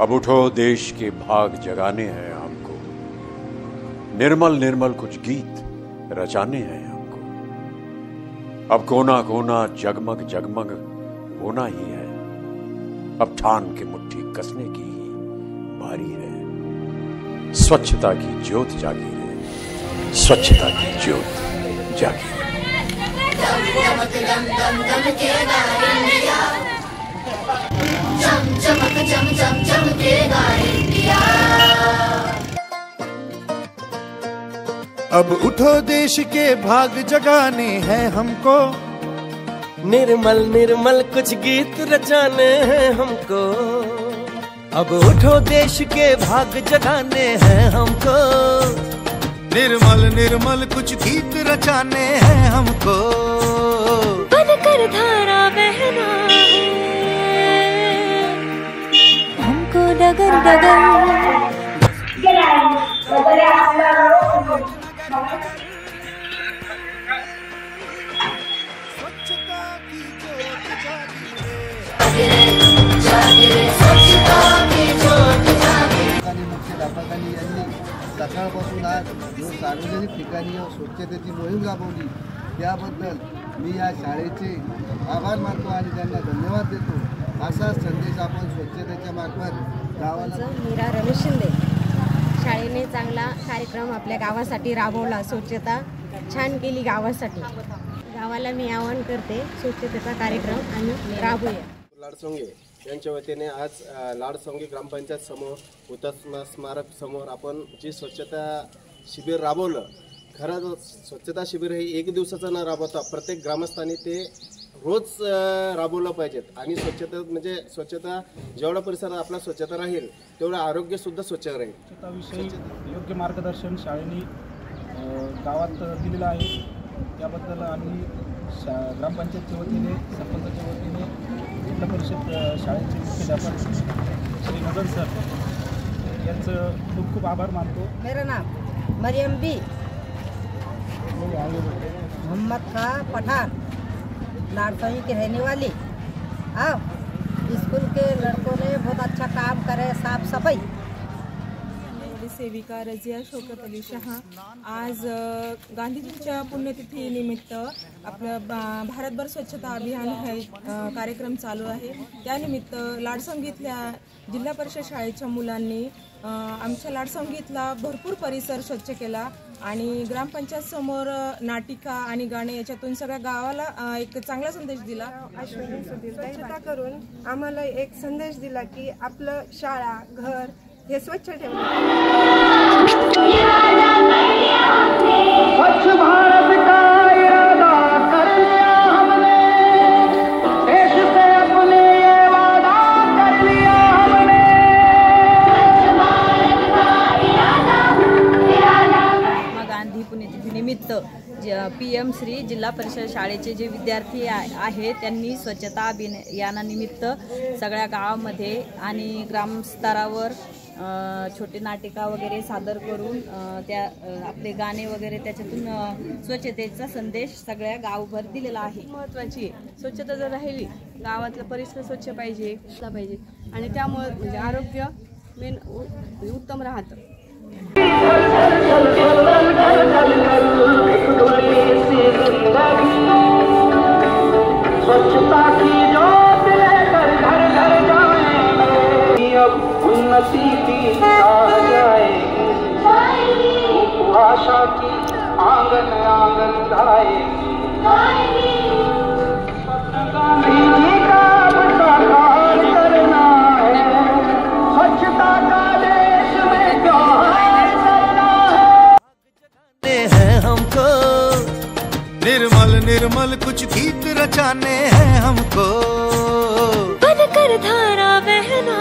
अब उठो देश के भाग जगाने हैं हमको, निर्मल निर्मल कुछ गीत रचाने हैं हमको। अब कोना कोना जगमग जगमग होना ही है, अब ठान के मुट्ठी कसने की ही बारी है। स्वच्छता की ज्योत जागी है, स्वच्छता की ज्योत जागी है। अब उठो देश के भाग जगाने हैं हमको, निर्मल निर्मल कुछ गीत रचाने हैं हमको। अब उठो देश के भाग जगाने हैं हमको, निर्मल निर्मल कुछ गीत रचाने हैं हमको। बनकर धारा बहना है हमको डगर डगर। सकाळपासून आज सार्वजनिक ठिकाणी स्वच्छतेची मोहीम राबवली, त्याबद्दल मी या शाळेचे आभार मानतो आणि त्यांना धन्यवाद देतो। असा संदेश आपण स्वच्छतेच्या मार्फत गावाला। मीरा रमेश शिंदे, शाळेने चांगला कार्यक्रम आपल्या गावासाठी राबवला, स्वच्छता छान केली गावासाठी। गावाला मी आवाहन करते, स्वच्छतेचा कार्यक्रम आम्ही राबवूया। लाडसोंगे यांच्या वतीने आज लाडसोंगे ग्रामपंचायत समोर हुतात्मा स्मारक समोर आपण जी स्वच्छता शिबिर राबवलं। खरं स्वच्छता शिबिर हे एक दिवसाचं न राबवता प्रत्येक ग्रामस्थांनी ते रोज राबवलं पाहिजेत। आणि स्वच्छता म्हणजे स्वच्छता जेवढा परिसरात आपला स्वच्छता राहील तेवढं आरोग्यसुद्धा स्वच्छ राहील। स्वच्छताविषयी योग्य मार्गदर्शन शाळेने गावात दिलेलं आहे, त्याबद्दल आम्ही ग्रामपंचायतच्या वतीने, सरपंचाच्या वतीने, जिल्हा परिषद शाळेचे मुख्याध्यापक श्री नजर सर यांचं खूप खूप आभार मानतो। मेरा नाम मरियम बी मोहम्मद खां पठान, लाड़सोंगे की रहने वाली। स्कूल के लड़कों ने बहुत अच्छा काम करे, साफ सफाई। सेविका रजिया शौकत अली शहा आज गांधीजींच्या पुण्यतिथीनिमित्त आपलं भारतभर स्वच्छता अभियान हे कार्यक्रम चालू आहे। त्यानिमित्त लाडसोंगीतल्या जिल्हा परिषद शाळेच्या मुलांनी आमच्या लाडसोंगीतला भरपूर परिसर स्वच्छ केला आणि ग्रामपंचायत समोर नाटिका आणि गाणे याच्यातून सगळ्या गावाला एक चांगला संदेश दिला। स्वच्छता करून आम्हाला एक संदेश दिला की आपलं शाळा घर हे स्वच्छ ठेवलं। स्वच्छ भारत का इरादा कर लिया हमने, देश से अपने ये वादा कर लिया हमने। महात्मा गांधी पुण्यतिथीनिमित्त PM श्री जिल्हा परिषद शाळेचे जे विद्यार्थी आहेत त्यांनी स्वच्छता अभियानानिमित्त सगळ्या गावामध्ये आणि ग्रामस्तरावर छोटे नाटिका वगैरे सादर करून त्या आपले गाणे वगैरे त्याच्यातून स्वच्छतेचा संदेश सगळ्या गावभर दिलेला आहे। महत्त्वाची स्वच्छता जर राहिली, गावातला परिसर स्वच्छ पाहिजे आणि त्यामुळे म्हणजे आरोग्य मेन उत्तम राहतं। स्वच्छता की ज्योत लेकर घर घर जाएंगे, अब उन्नति की राह जाएगी। भाषा की आंगन आंगन गाएगी, गांधी जी का साकार करना है, स्वच्छता का देश में त्योहार करना है हमको। निर्मल निर्मल कुछ गीत रचाने हैं हमको, बनकर धारा बहना